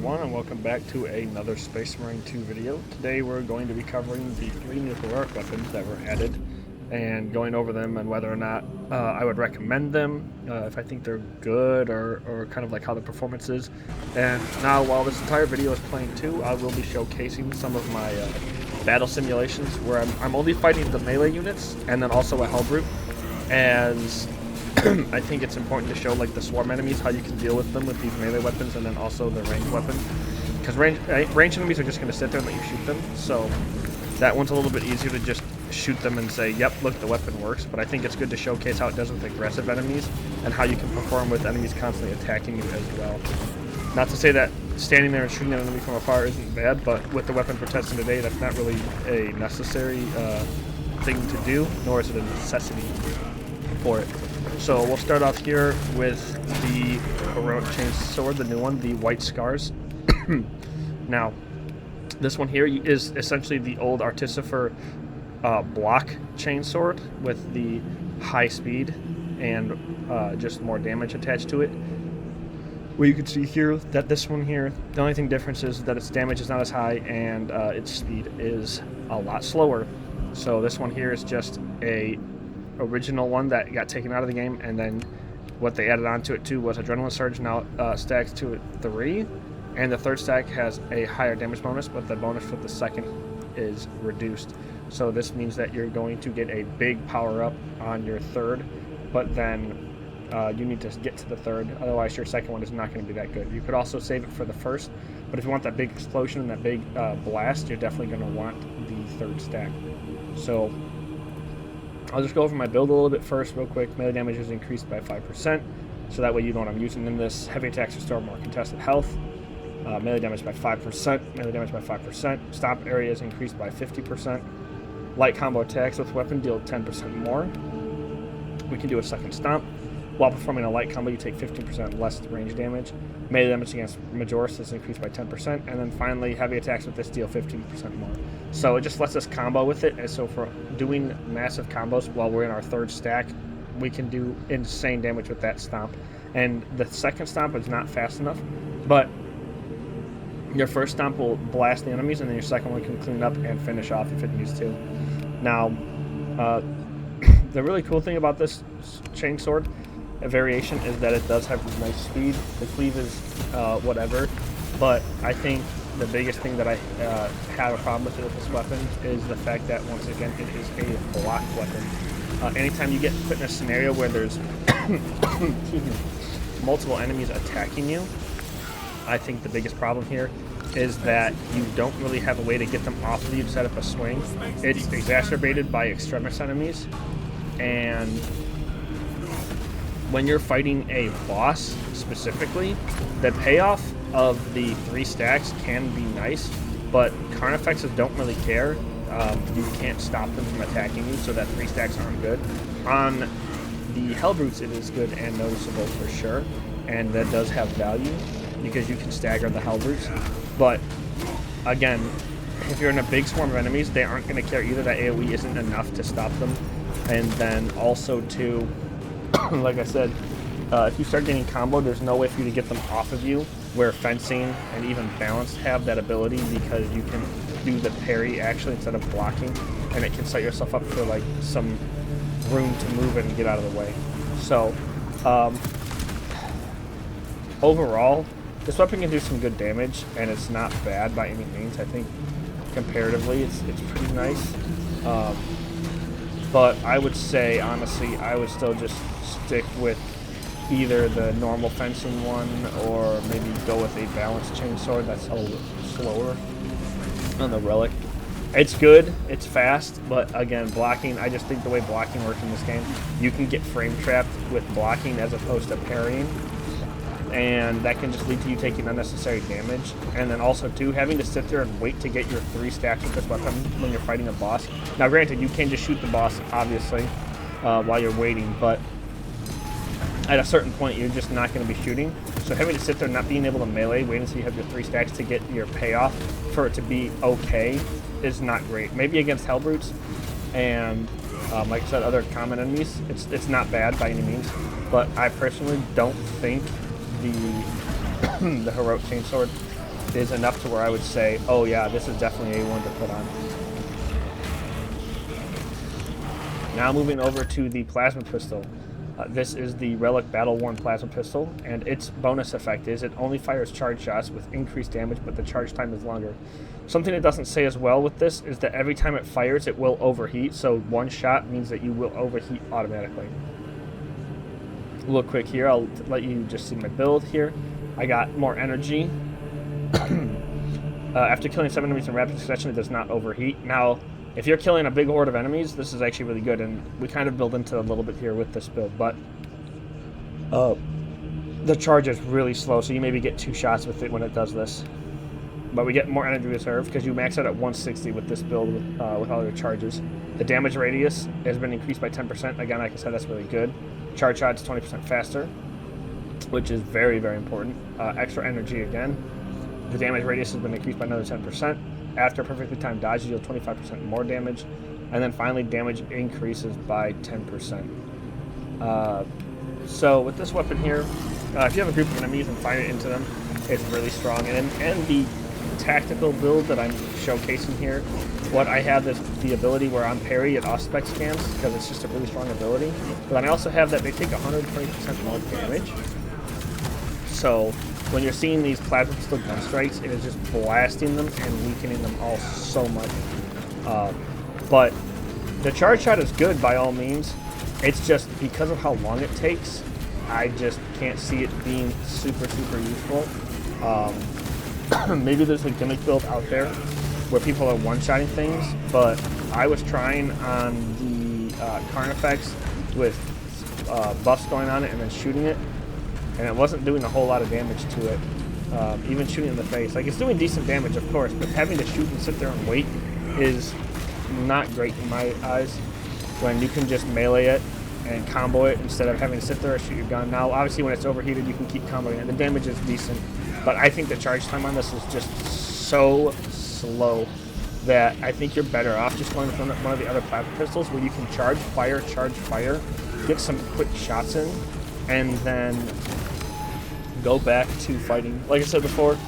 everyone, and welcome back to another Space Marine 2 video. Today we're going to be covering the 3 new heroic weapons that were added and going over them and whether or not I would recommend them, if I think they're good, or kind of like how the performance is. And now, while this entire video is playing too, I will be showcasing some of my battle simulations where I'm only fighting the melee units and then also a Hellbrute. As I think it's important to show like the swarm enemies, how you can deal with them with these melee weapons, and then also the ranged weapons. Because ranged enemies are just going to sit there and let you shoot them, so that one's a little bit easier to just shoot them and say, yep, look, the weapon works. But I think it's good to showcase how it does with aggressive enemies and how you can perform with enemies constantly attacking you as well. Not to say that standing there and shooting an enemy from afar isn't bad, but with the weapons we're testing today, that's not really a necessary thing to do, nor is it a necessity for it. So we'll start off here with the heroic Chainsword, the new one, the White Scars. Now, this one here is essentially the old Artificer block Chainsword with the high speed and just more damage attached to it. Well, you can see here that this one here, the only thing difference is that its damage is not as high and its speed is a lot slower. So this one here is just a original one that got taken out of the game, and then what they added onto it too was Adrenaline Surge. Now stacks to it 3, and the third stack has a higher damage bonus, but the bonus for the second is reduced. So this means that you're going to get a big power up on your third, but then you need to get to the third, otherwise your second one is not going to be that good. You could also save it for the first, but if you want that big explosion and that big blast, you're definitely going to want the third stack. So I'll just go over my build a little bit first real quick. Melee damage is increased by 5%, so that way you know what I'm using in this. Heavy attacks restore more contested health. Melee damage by 5%, melee damage by 5%. Stomp area is increased by 50%. Light combo attacks with weapon deal 10% more. We can do a second stomp. While performing a light combo, you take 15% less range damage. Melee damage against Majoris is increased by 10%. And then finally, heavy attacks with this deal 15% more. So it just lets us combo with it. And so for doing massive combos while we're in our third stack, we can do insane damage with that stomp. And the second stomp is not fast enough, but your first stomp will blast the enemies, and then your second one can clean up and finish off if it needs to. Now, the really cool thing about this Chainsword variation is that it does have nice speed. The cleave is whatever, but I think the biggest thing that I have a problem with this weapon is the fact that, once again, it is a block weapon. Anytime you get put in a scenario where there's multiple enemies attacking you, I think the biggest problem here is that you don't really have a way to get them off of you to set up a swing. It's exacerbated by extremis enemies, and when you're fighting a boss specifically, the payoff of the 3 stacks can be nice, but Carnifexes don't really care. You can't stop them from attacking you, so that 3 stacks aren't good. On the Hellbrutes, it is good and noticeable for sure, and that does have value because you can stagger the Hellbrutes. But again, if you're in a big swarm of enemies, they aren't going to care either. That AoE isn't enough to stop them. And then also too, like I said, if you start getting comboed, there's no way for you to get them off of you, where fencing and even balance have that ability, because you can do the parry actually instead of blocking, and it can set yourself up for like some room to move and get out of the way. So overall, this weapon can do some good damage, and it's not bad by any means. I think comparatively it's pretty nice. But I would say, honestly, I would still just stick with either the normal fencing one, or maybe go with a balanced Chainsword that's a little slower on the relic. It's good, it's fast, but again, blocking, I just think the way blocking works in this game, you can get frame trapped with blocking as opposed to parrying, and that can just lead to you taking unnecessary damage. And then also too, having to sit there and wait to get your 3 stacks with this weapon when you're fighting a boss. Now granted, you can just shoot the boss obviously while you're waiting, but at a certain point you're just not going to be shooting, so having to sit there not being able to melee, wait until you have your 3 stacks to get your payoff for it to be okay is not great. Maybe against Hellbrutes and like I said, other common enemies, it's not bad by any means, but I personally don't think the heroic Chainsword is enough to where I would say, oh yeah, this is definitely a one to put on. Now moving over to the plasma pistol. This is the Relic Battle-Worn Plasma Pistol, and its bonus effect is it only fires charge shots with increased damage, but the charge time is longer. Something it doesn't say as well with this is that every time it fires, it will overheat, so one shot means that you will overheat automatically. A little quick here, I'll let you just see my build here. I got more energy. After killing 7 enemies in rapid succession, it does not overheat. Now, if you're killing a big horde of enemies, this is actually really good, and we kind of build into a little bit here with this build, but the charge is really slow, so you maybe get 2 shots with it when it does this. But we get more energy reserve because you max out at 160 with this build with all your charges. The damage radius has been increased by 10%. Again, like I said, that's really good. Charge shot is 20% faster, which is very, very important. Extra energy again. The damage radius has been increased by another 10%. After perfectly timed dodge, you deal 25% more damage. And then finally, damage increases by 10%. So with this weapon here, if you have a group of enemies and fire it into them, it's really strong. And the tactical build that I'm showcasing here, what I have is the ability where on parry it off-spec scans because it's just a really strong ability. But then I also have that they take 120% more damage. So when you're seeing these plasma pistol gun strikes, it is just blasting them and weakening them all so much. But the charge shot is good by all means. It's just because of how long it takes, I just can't see it being super, super useful. Maybe there's a gimmick build out there where people are one-shotting things, but I was trying on the Carnifex with buffs going on it and then shooting it, and it wasn't doing a whole lot of damage to it. Even shooting in the face. Like, it's doing decent damage, of course, but having to shoot and sit there and wait is not great in my eyes when you can just melee it and combo it instead of having to sit there and shoot your gun. Now, obviously, when it's overheated, you can keep comboing it. The damage is decent, but I think the charge time on this is just so slow that I think you're better off just going with one of the other plasma pistols where you can charge fire, get some quick shots in, and then go back to fighting. Like I said before,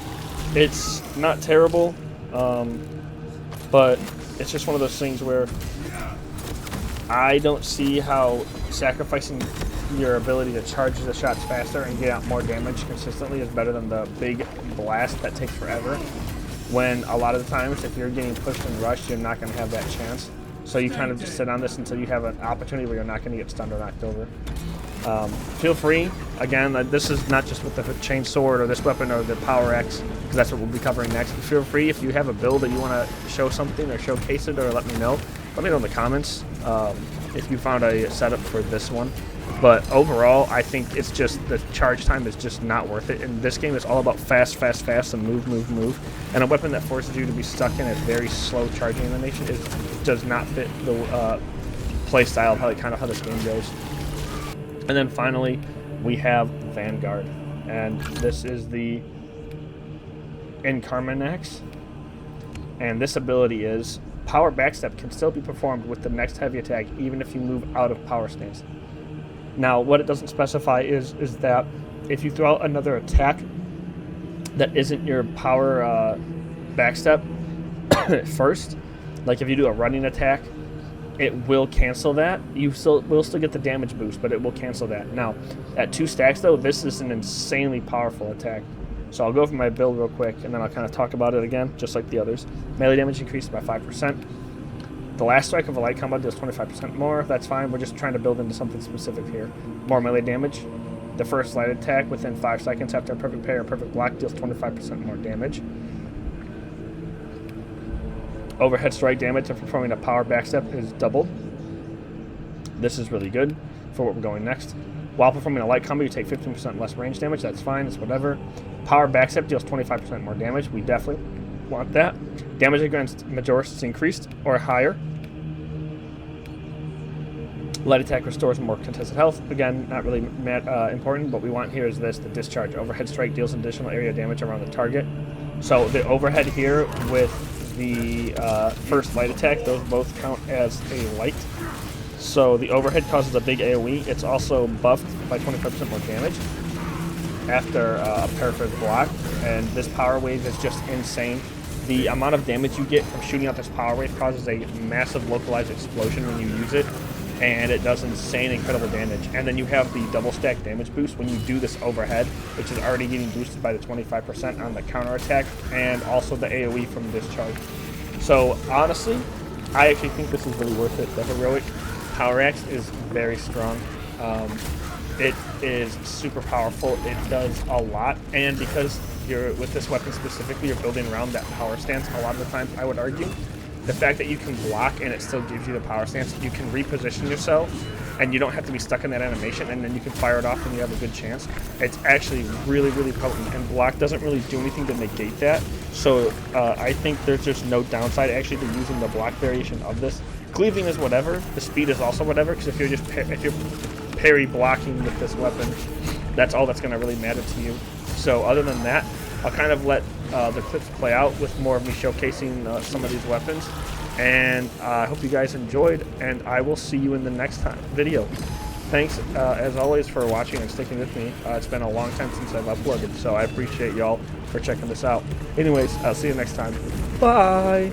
it's not terrible, but it's just one of those things where I don't see how sacrificing your ability to charge the shots faster and get out more damage consistently is better than the big blast that takes forever, when a lot of the times if you're getting pushed and rushed, you're not going to have that chance. So you kind of just sit on this until you have an opportunity where you're not going to get stunned or knocked over. Feel free, again, this is not just with the Chainsword or this weapon or the Power X, because that's what we'll be covering next, but feel free if you have a build that you want to show something or showcase it or let me know in the comments if you found a setup for this one. But overall, I think it's just the charge time is just not worth it. And this game is all about fast, and move. And a weapon that forces you to be stuck in a very slow charging animation does not fit the play style of how this game goes. And then finally, we have Vanguard, and this is the Incarminax. And this ability is power backstep can still be performed with the next heavy attack, even if you move out of power stance. Now, what it doesn't specify is that if you throw out another attack that isn't your power backstep first, like if you do a running attack, it will cancel that. You will still get the damage boost, but it will cancel that. Now, at 2 stacks, though, this is an insanely powerful attack. So I'll go over my build real quick, and then I'll kind of talk about it again, just like the others. Melee damage increased by 5%. The last strike of a light combo deals 25% more. That's fine. We're just trying to build into something specific here. More melee damage. The first light attack within 5 seconds after a perfect parry or perfect block deals 25% more damage. Overhead strike damage of performing a power backstep is doubled. This is really good for what we're going next. While performing a light combo, you take 15% less range damage. That's fine. It's whatever. Power backstep deals 25% more damage. We definitely want that. Damage against Majoris is increased or higher. Light attack restores more contested health. Again, not really important. What we want here is this, the discharge. Overhead strike deals additional area damage around the target. So the overhead here with the first light attack, those both count as a light. So the overhead causes a big AoE. It's also buffed by 25% more damage. after a perfect block, and this power wave is just insane. The amount of damage you get from shooting out this power wave causes a massive localized explosion when you use it, and it does insane, incredible damage. And then you have the double stack damage boost when you do this overhead, which is already getting boosted by the 25% on the counter attack, and also the AoE from this charge. So honestly, I actually think this is really worth it. The heroic power axe is very strong. It is super powerful. It does a lot, and because you're with this weapon specifically, you're building around that power stance. A lot of the times, I would argue, the fact that you can block and it still gives you the power stance, you can reposition yourself, and you don't have to be stuck in that animation, and then you can fire it off when you have a good chance. It's actually really, really potent, and block doesn't really do anything to negate that. So I think there's just no downside actually to using the block variation of this. Cleaving is whatever. The speed is also whatever, because if you're parry blocking with this weapon, that's all that's going to really matter to you. So other than that, I'll kind of let the clips play out with more of me showcasing some of these weapons. And I hope you guys enjoyed, and I will see you in the next video. Thanks, as always, for watching and sticking with me. It's been a long time since I've uploaded, so I appreciate y'all for checking this out. Anyways, I'll see you next time. Bye!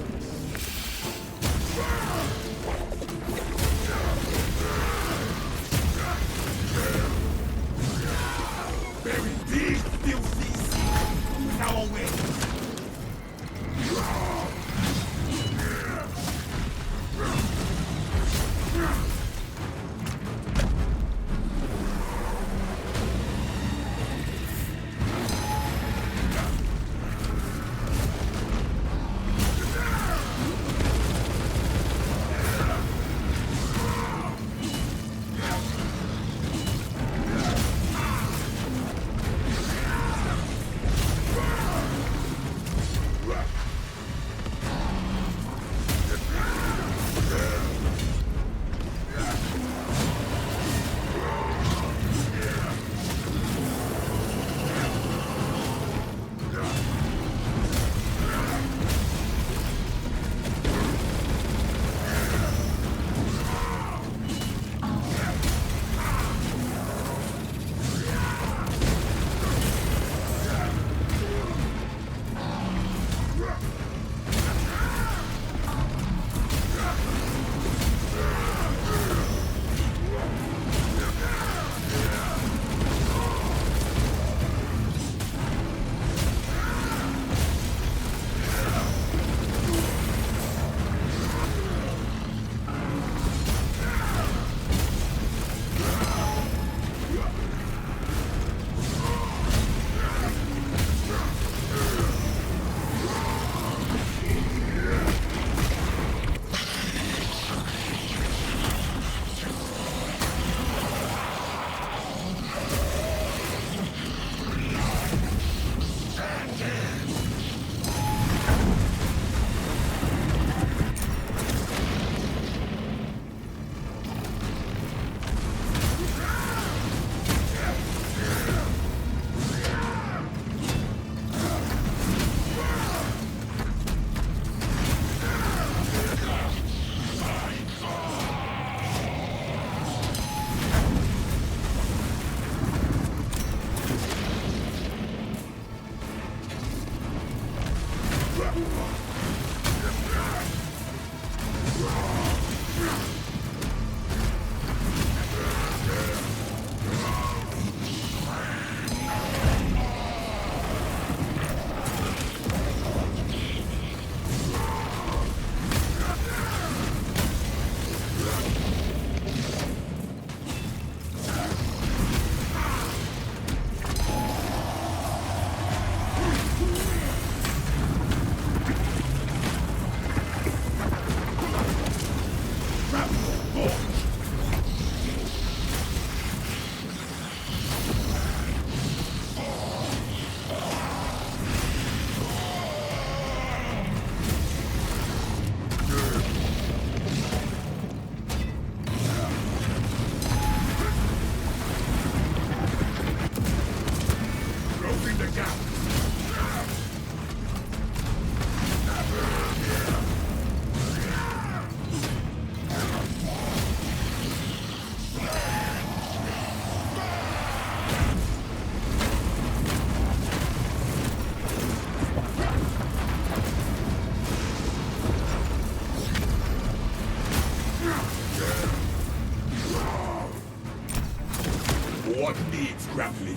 What needs grappling?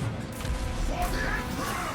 For the Emperor!